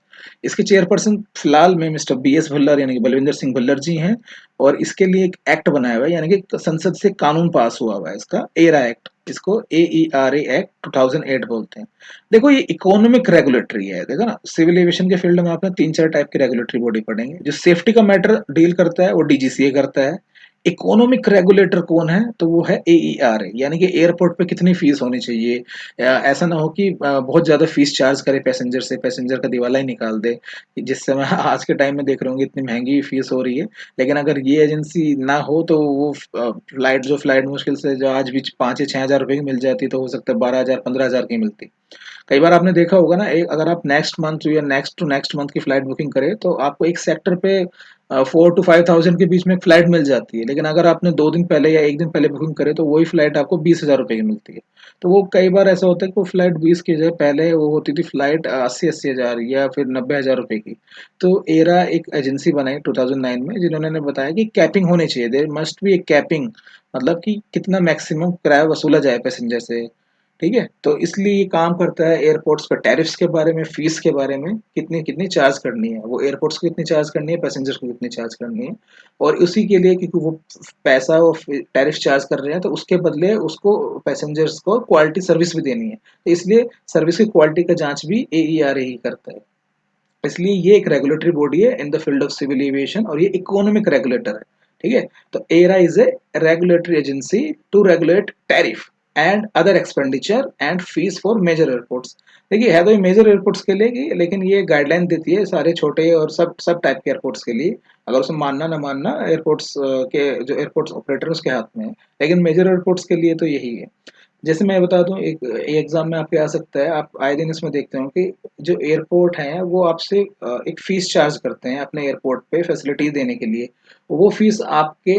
इसके चेयरपर्सन फिलहाल में मिस्टर बीएस भल्लर यानी कि बलविंदर सिंह भल्लर जी हैं, और इसके लिए एक एक्ट बनाया हुआ है, यानी कि संसद से कानून पास हुआ हुआ है इसका, एरा एक्ट, इसको एईआरए एक्ट 2008 बोलते हैं। देखो ये इकोनॉमिक रेगुलेटरी है, देखो ना, सिविल एविएशन के फील्ड में आपने 3-4 टाइप की रेगुलेटरी बॉडी पढ़ेंगे। जो सेफ्टी का मैटर डील करता है वो डीजीसीए करता है। इकोनॉमिक रेगुलेटर कौन है, तो वो है एईआरए, यानी कि एयरपोर्ट पे कितनी फीस होनी चाहिए, ऐसा ना हो कि बहुत ज्यादा फीस चार्ज करे पैसेंजर से, पैसेंजर का दिवाला ही निकाल दे। जिस समय आज के टाइम में देख रहे होंगे इतनी महंगी फीस हो रही है। लेकिन अगर ये एजेंसी ना हो तो वो फ्लाइट मुश्किल से जो आज भी 5 या 6 हज़ार रुपए की मिल जाती, तो हो सकता है 12 हज़ार 15 हज़ार की मिलती। कई बार आपने देखा होगा ना, एक अगर आप नेक्स्ट मंथ या नेक्स्ट टू नेक्स्ट मंथ की फ्लाइट बुकिंग करें, तो आपको एक सेक्टर पे 4 to 5 thousand के बीच में एक फ्लाइट मिल जाती है, लेकिन अगर आपने 2 दिन पहले या 1 दिन पहले बुकिंग करे तो वही फ्लाइट आपको 20 हज़ार रुपए की मिलती है। तो वो कई बार ऐसा होता है कि वो फ्लाइट 20 की जगह पहले वो होती थी फ्लाइट 80-80 हज़ार या फिर 90 हज़ार रुपए की। तो एरा एक एजेंसी बनाई 2009 में, जिन्होंने बताया कि कैपिंग होनी चाहिए, there must be a capping, मतलब कि कितना मैक्सिमम किराया वसूला जाए पैसेंजर से। ठीक है, तो इसलिए ये काम करता है एयरपोर्ट्स पर टैरिफ्स के बारे में, फीस के बारे में, कितनी कितनी चार्ज करनी है, वो एयरपोर्ट्स को कितनी चार्ज करनी है, पैसेंजर्स को कितनी चार्ज करनी है। और उसी के लिए, क्योंकि वो पैसा वो टैरिफ चार्ज कर रहे हैं, तो उसके बदले उसको पैसेंजर्स को क्वालिटी सर्विस भी देनी है, तो इसलिए सर्विस की क्वालिटी का जांच भी एईआरए ही करता है। इसलिए ये एक रेगुलेटरी बॉडी है in the field of civil aviation, और ये इकोनॉमिक रेगुलेटर है। ठीक है, तो AERA is a regulatory agency to regulate tariff and other expenditure and fees for major airports. देखिए है तो ये मेजर एयरपोर्ट्स के लिए लेकिन ये गाइडलाइन देती है सारे छोटे और सब सब टाइप के एयरपोर्ट्स के लिए। अगर उसे मानना ना मानना एयरपोर्ट्स के जो एयरपोर्ट्स ऑपरेटर उसके हाथ में है, लेकिन मेजर एयरपोर्ट्स के लिए तो यही है। जैसे मैं बता दूं, एक एग्जाम में आपके आ सकता है, आप आए दिन इसमें देखते हो कि जो एयरपोर्ट है वो आपसे एक फीस चार्ज करते हैं अपने एयरपोर्ट पे फैसिलिटी देने के लिए। वो फीस आपके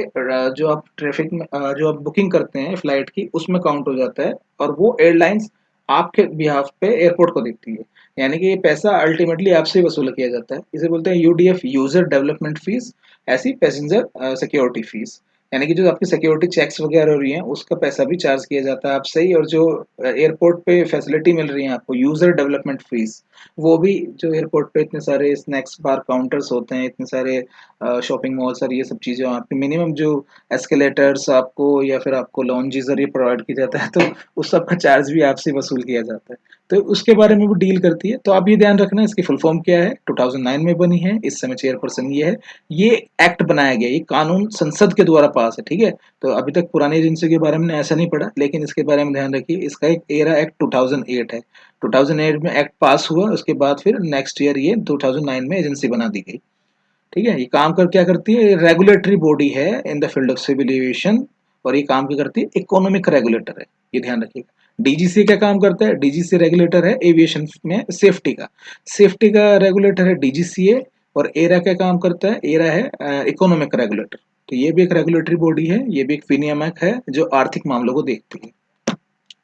जो आप ट्रैफिक में जो आप बुकिंग करते हैं फ्लाइट की उसमें काउंट हो जाता है, और वो एयरलाइंस आपके बिहाफ पे एयरपोर्ट को देती है। यानी कि ये पैसा अल्टीमेटली आपसे ही वसूल किया जाता है। इसे बोलते हैं यूडीएफ, यूजर डेवलपमेंट फीस, ऐसी पैसेंजर सिक्योरिटी फीस। यानी कि जो आपकी सिक्योरिटी चेक्स वगैरह हो रही हैं उसका पैसा भी चार्ज किया जाता है आपसे ही, और जो एयरपोर्ट पे फैसिलिटी मिल रही है आपको, यूजर डेवलपमेंट फीस, वो भी, जो एयरपोर्ट पे इतने सारे स्नैक्स बार काउंटर्स होते हैं, इतने सारे शॉपिंग मॉल्स और ये सब चीज़ें, आपकी मिनिमम जो एस्केलेटर्स आपको या फिर आपको लॉन्जीज और ये प्रोवाइड किया जाता है, तो उस सब का चार्ज भी आपसे वसूल किया जाता है। तो उसके बारे में वो डील करती है। तो आप ये ध्यान रखना इसकी फुल फॉर्म क्या है, 2009 में बनी है, इस समय चेयरपर्सन ये है। ये एक्ट बनाया गया, ये कानून संसद के द्वारा पास है, ठीक है। तो अभी तक पुरानी एजेंसी के बारे में ऐसा नहीं पढ़ा, लेकिन इसके बारे में ध्यान रखिए, इसका एक एरा एक्ट 2008 है। 2008 में एक्ट पास हुआ, उसके बाद फिर नेक्स्ट ईयर ये 2009 में एजेंसी बना दी गई। ठीक है, ये काम कर क्या करती है, रेगुलेटरी बॉडी है in the field of civil aviation, और ये काम क्या करती है, इकोनॉमिक रेगुलेटर है, ये ध्यान रखिएगा। डीजीसी क्या काम करता है, डीजीसी रेगुलेटर है एविएशन में सेफ्टी का, सेफ्टी का रेगुलेटर है डीजीसीए। और एरा क्या काम करता है, एरा है इकोनॉमिक रेगुलेटर। तो ये भी एक रेगुलेटरी बॉडी है, ये भी एक विनियामक है जो आर्थिक मामलों को देखती है।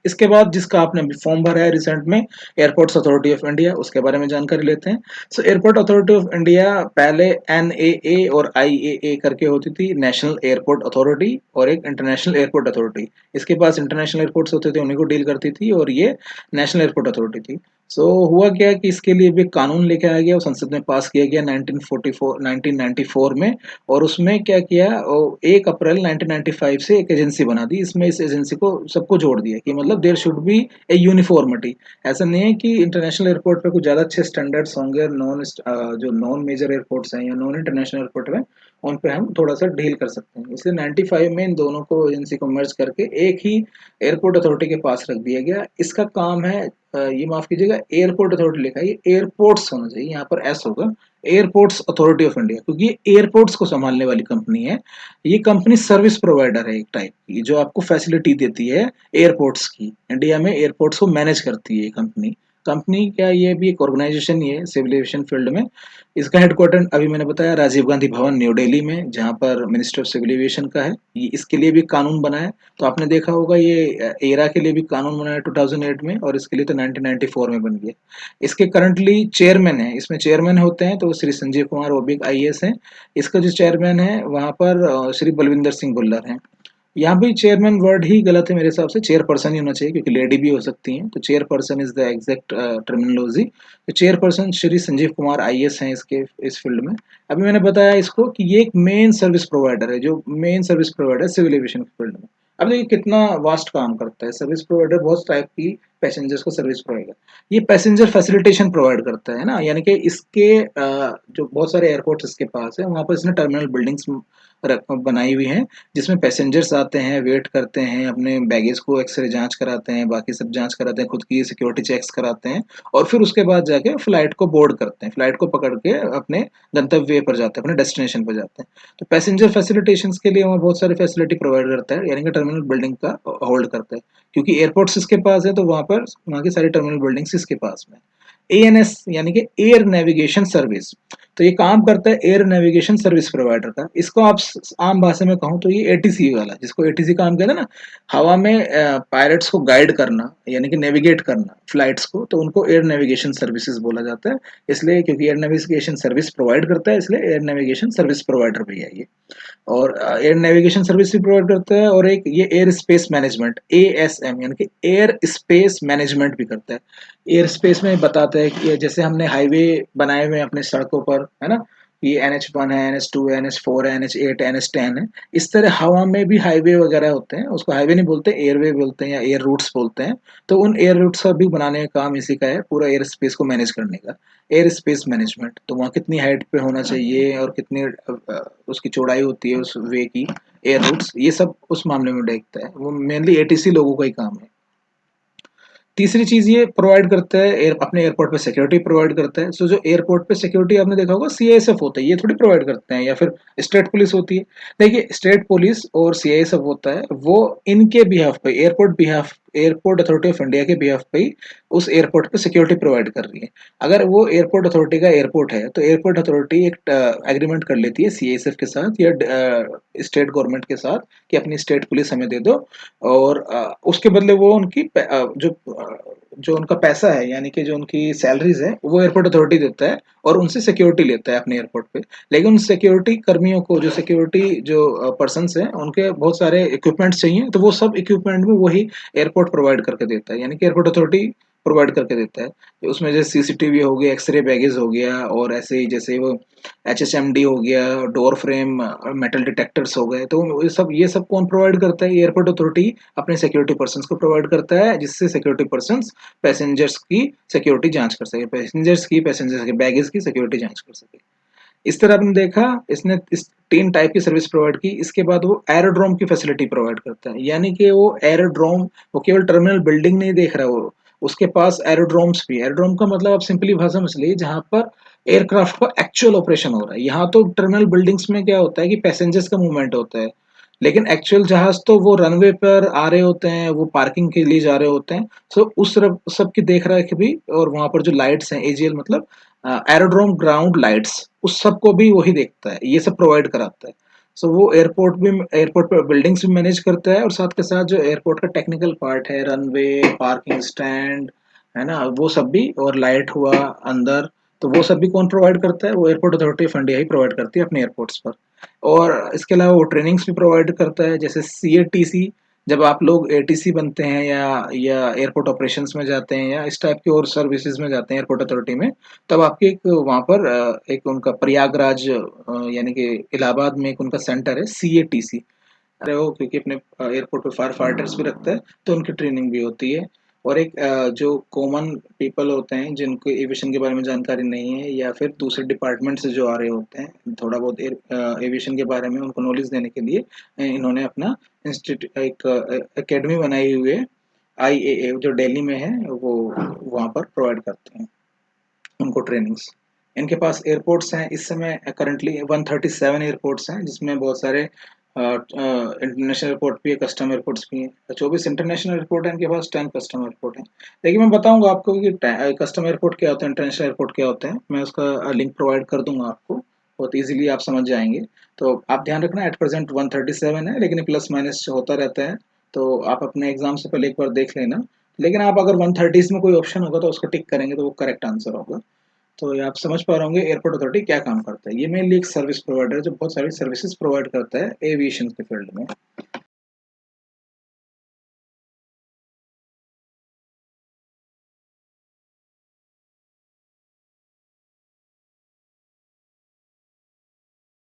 इसके बाद जिसका आपने अभी फॉर्म भरा है रिसेंट में, एयरपोर्ट्स अथॉरिटी ऑफ इंडिया, उसके बारे में जानकारी लेते हैं। सो एयरपोर्ट अथॉरिटी ऑफ इंडिया पहले एनएए और आईएए करके होती थी, नेशनल एयरपोर्ट अथॉरिटी, और एक इंटरनेशनल एयरपोर्ट अथॉरिटी। इसके पास इंटरनेशनल एयरपोर्ट्स होते थे, उन्हीं को डील करती थी, और ये नेशनल एयरपोर्ट अथॉरिटी थी। सो हुआ क्या कि इसके लिए भी कानून लेके आ गया और संसद में पास किया गया 1994 में। और उसमें क्या किया, 1 अप्रैल 1995 से एक एजेंसी बना दी। इसमें इस एजेंसी को सबको जोड़ दिया कि मतलब there should be a uniformity. ऐसा नहीं है कि इंटरनेशनल एयरपोर्ट पे कुछ ज़्यादा अच्छे स्टैंडर्ड्स होंगे, जो नॉन मेजर एयरपोर्ट्स हैं या नॉन इंटरनेशनल एयरपोर्ट में, उन पे हम थोड़ा सा डील कर सकते हैं। इसलिए 95 में इन दोनों को एजेंसी को मर्ज करके एक ही एयरपोर्ट अथॉरिटी के पास रख दिया गया। इसका काम है, ये माफ कीजिएगा, एयरपोर्ट अथॉरिटी लिखा है, ये एयरपोर्ट्स होना चाहिए, यहाँ पर एस होगा, एयरपोर्ट्स अथॉरिटी ऑफ इंडिया, क्योंकि ये एयरपोर्ट्स को संभालने वाली कंपनी है। ये कंपनी सर्विस प्रोवाइडर है एक टाइप की, जो आपको फैसिलिटी देती है एयरपोर्ट्स की। इंडिया में एयरपोर्ट्स को मैनेज करती है ये कंपनी। कंपनी क्या, ये भी एक ऑर्गेनाइजेशन ही है सिविल एविएशन फील्ड में। इसका हेडक्वार्टर अभी मैंने बताया राजीव गांधी भवन न्यू दिल्ली में, जहाँ पर मिनिस्टर ऑफ सिविल एविएशन का है। ये इसके लिए भी कानून बना है। तो आपने देखा होगा ये एरा के लिए भी कानून बना है 2008 में, और इसके लिए तो 1994 में बन गया। इसके करंटली चेयरमैन है, इसमें चेयरमैन होते हैं तो श्री संजीव कुमार, वो भी एक आईएएस हैं। इसका जो चेयरमैन है वहाँ पर श्री बलविंदर सिंह भुल्लर हैं। यहाँ भी चेयरमैन वर्ड ही गलत है मेरे हिसाब से, चेयरपर्सन ही होना चाहिए, क्योंकि लेडी भी हो सकती हैं। तो chairperson is the exact terminology. तो चेयरपर्सन श्री संजीव कुमार आईएएस हैं इसके, इस फील्ड में। अभी मैंने बताया इसको कि ये एक मेन सर्विस प्रोवाइडर है, जो main service provider civil aviation field में। अब देखिए कितना वास्ट काम करता है सर्विस प्रोवाइडर, बहुत टाइप की पैसेंजर्स को सर्विस प्रोवाइडर। ये पैसेंजर फैसिलिटेशन प्रोवाइड करता है ना, यानी कि इसके जो बहुत सारे एयरपोर्ट्स इसके पास है, वहाँ पर इसने टर्मिनल बिल्डिंग्स बनाई हुई हैं, जिसमें पैसेंजर्स आते हैं, वेट करते हैं, अपने बैगेज को एक्सरे जांच कराते हैं, बाकी सब जांच कराते हैं, खुद की सिक्योरिटी चेक्स कराते हैं, और फिर उसके बाद जाके फ्लाइट को बोर्ड करते हैं, फ्लाइट को पकड़ के अपने गंतव्य पर जाते हैं, अपने डेस्टिनेशन पर जाते हैं। तो पैसेंजर फैसिलिटेशन के लिए वहाँ बहुत सारी फैसिलिटी प्रोवाइड करता है, यानी कि टर्मिनल बिल्डिंग का होल्ड करता है। क्योंकि एयरपोर्ट्स इसके पास है, तो वहाँ पर वहाँ की सारी टर्मिनल बिल्डिंग्स इसके पास में। एएनएस यानी कि एयर नेविगेशन सर्विस, तो ये काम करता है एयर नेविगेशन सर्विस प्रोवाइडर का। इसको आप आम भाषा में कहूँ तो ये एटीसी वाला, जिसको एटीसी काम कहते हैं ना, हवा में पायलट्स को गाइड करना, यानी कि नेविगेट करना फ्लाइट्स को, तो उनको एयर नेविगेशन सर्विसेज बोला जाता है। इसलिए क्योंकि एयर नेविगेशन सर्विस प्रोवाइड करता है, इसलिए एयर नेविगेशन सर्विस प्रोवाइडर भी है ये। और एयर नेविगेशन सर्विस भी प्रोवाइड करता है, और एक ये एयर स्पेस मैनेजमेंट एएसएम, यानी कि एयर स्पेस मैनेजमेंट भी करता है। एयर स्पेस में बताता है कि जैसे हमने हाईवे बनाए हुए हैं अपने सड़कों पर, है ना, ये NH1 है, NH2 है, NH4 है, NH8 है, NH10 है। इस तरह हवा में भी हाईवे वगैरह होते हैं, उसको हाईवे नहीं बोलते, एयरवे बोलते हैं या एयर रूट्स बोलते हैं। तो उन एयर रूट्स का भी बनाने का काम इसी का है, पूरा एयर स्पेस को मैनेज करने का, एयर स्पेस मैनेजमेंट। तो वहाँ कितनी हाइट पे होना चाहिए और कितनी उसकी चौड़ाई होती है उस वे की, एयर रूट्स, ये सब उस मामले में देखता है। वो मेनली एटीसी लोगों का ही काम है। तीसरी चीज ये प्रोवाइड करता है, अपने एयरपोर्ट पे सिक्योरिटी प्रोवाइड करता है। सो जो एयरपोर्ट पे सिक्योरिटी आपने देखा होगा सीआईएसएफ होता है, ये थोड़ी प्रोवाइड करते हैं, या फिर स्टेट पुलिस होती है। देखिए स्टेट पुलिस और सीआईएसएफ होता है, वो इनके बिहाफ पे, airport behalf airport authority of India के बिहाफ पे ही उस एयरपोर्ट पे सिक्योरिटी प्रोवाइड कर रही है। अगर वो एयरपोर्ट अथॉरिटी का एयरपोर्ट है तो एयरपोर्ट अथॉरिटी एक एग्रीमेंट कर लेती है सीआईएसएफ के साथ या स्टेट गवर्नमेंट के साथ कि अपनी स्टेट पुलिस हमें दे दो, और उसके बदले वो उनकी जो उनका पैसा है, यानी कि जो उनकी सैलरीज है, वो एयरपोर्ट अथॉरिटी देता है और उनसे सिक्योरिटी लेता है अपने एयरपोर्ट पे। लेकिन उन सिक्योरिटी कर्मियों को, जो सिक्योरिटी जो पर्सन्स हैं, उनके बहुत सारे इक्विपमेंट्स चाहिए, तो वो सब इक्विपमेंट में वही एयरपोर्ट प्रोवाइड करके देता है, यानी कि एयरपोर्ट अथॉरिटी प्रोवाइड करके देता है। उसमें जैसे सीसीटीवी हो गया, एक्सरे बैगेज हो गया, और ऐसे ही जैसे वो एचएचएमडी हो गया, डोर फ्रेम, मेटल डिटेक्टर्स हो गए, तो ये सब कौन प्रोवाइड करता है? एयरपोर्ट अथॉरिटी अपने सिक्योरिटी पर्सन्स को प्रोवाइड करता है, जिससे सिक्योरिटी पर्सन्स पैसेंजर्स की सिक्योरिटी जांच कर सके, पैसेंजर्स के बैगेज की सिक्योरिटी जांच कर सके। इस तरह आपने देखा, इसने इस 3 टाइप की सर्विस प्रोवाइड की। इसके बाद वो एरोड्रोम की फैसिलिटी प्रोवाइड करता है, यानी कि वो एरोड्रोम, वो केवल टर्मिनल बिल्डिंग नहीं देख रहा, वो उसके पास एरोड्रोम्स भी। एरोड्रोम का मतलब आप सिंपली भाषा में समझिए, जहाँ पर एयरक्राफ्ट का एक्चुअल ऑपरेशन हो रहा है। यहाँ तो टर्मिनल बिल्डिंग्स में क्या होता है कि पैसेंजर्स का मूवमेंट होता है, लेकिन एक्चुअल जहाज तो वो रनवे पर आ रहे होते हैं, वो पार्किंग के लिए जा रहे होते हैं। सो उस सब की देख रेख भी, और वहां पर जो लाइट्स हैं, एजीएल मतलब एरोड्रोम ग्राउंड लाइट्स, उस सब को भी वही देखता है, ये सब प्रोवाइड कराता है। सो वो एयरपोर्ट पे बिल्डिंग्स भी मैनेज करता है, और साथ के साथ जो एयरपोर्ट का टेक्निकल पार्ट है, रनवे, पार्किंग स्टैंड, है ना, वो सब भी, और लाइट हुआ अंदर, तो वो सब भी कौन प्रोवाइड करता है? वो airport authority of India he provide करती है अपने एयरपोर्ट्स पर। और इसके अलावा वो ट्रेनिंग्स भी प्रोवाइड करता है, जैसे सीएटीसी, जब आप लोग एटीसी बनते हैं या एयरपोर्ट ऑपरेशंस में जाते हैं या इस टाइप की और सर्विसेज में जाते हैं एयरपोर्ट अथॉरिटी में, तब आपके एक वहाँ पर एक उनका प्रयागराज, यानी कि इलाहाबाद में एक उनका सेंटर है सीएटीसी, अरे वो क्योंकि अपने एयरपोर्ट पे फायर फाइटर्स भी रखता है, तो उनकी ट्रेनिंग भी होती है। और एक जो कॉमन पीपल होते हैं, जिनको एविएशन के बारे में जानकारी नहीं है, या फिर दूसरे डिपार्टमेंट से जो आ रहे होते हैं, थोड़ा बहुत एविएशन के बारे में उनको नॉलेज देने के लिए इन्होंने अपना इंस्टीट्यूट, एक एकेडमी बनाई हुई है, आईएए, जो दिल्ली में है, वो वहाँ पर प्रोवाइड करते हैं उनको ट्रेनिंग्स। इनके पास एयरपोर्ट्स हैं इस समय करंटली 137 एयरपोर्ट्स हैं, जिसमें बहुत सारे इंटरनेशनल एयरपोर्ट भी है, कस्टम एयरपोर्ट्स भी हैं। 24 इंटरनेशनल एयरपोर्ट है इनके पास, 10 कस्टम एयरपोर्ट हैं। लेकिन मैं बताऊंगा आपको कि कस्टम एयरपोर्ट क्या होता है, इंटरनेशनल एयरपोर्ट क्या होता है, मैं उसका लिंक प्रोवाइड कर दूंगा आपको, बहुत इजीली आप समझ जाएंगे। तो आप ध्यान रखना, एट प्रेजेंट 137 है, लेकिन प्लस माइनस होता रहता है, तो आप अपने एग्जाम से पहले एक बार देख लेना। लेकिन आप अगर 130 में कोई ऑप्शन होगा तो उसको टिक करेंगे तो वो करेक्ट आंसर होगा। तो ये आप समझ पा रहे होंगे एयरपोर्ट अथॉरिटी क्या काम करता है। ये मेनली एक सर्विस प्रोवाइडर है जो बहुत सारी सर्विसेज प्रोवाइड करता है एविएशन के फील्ड में।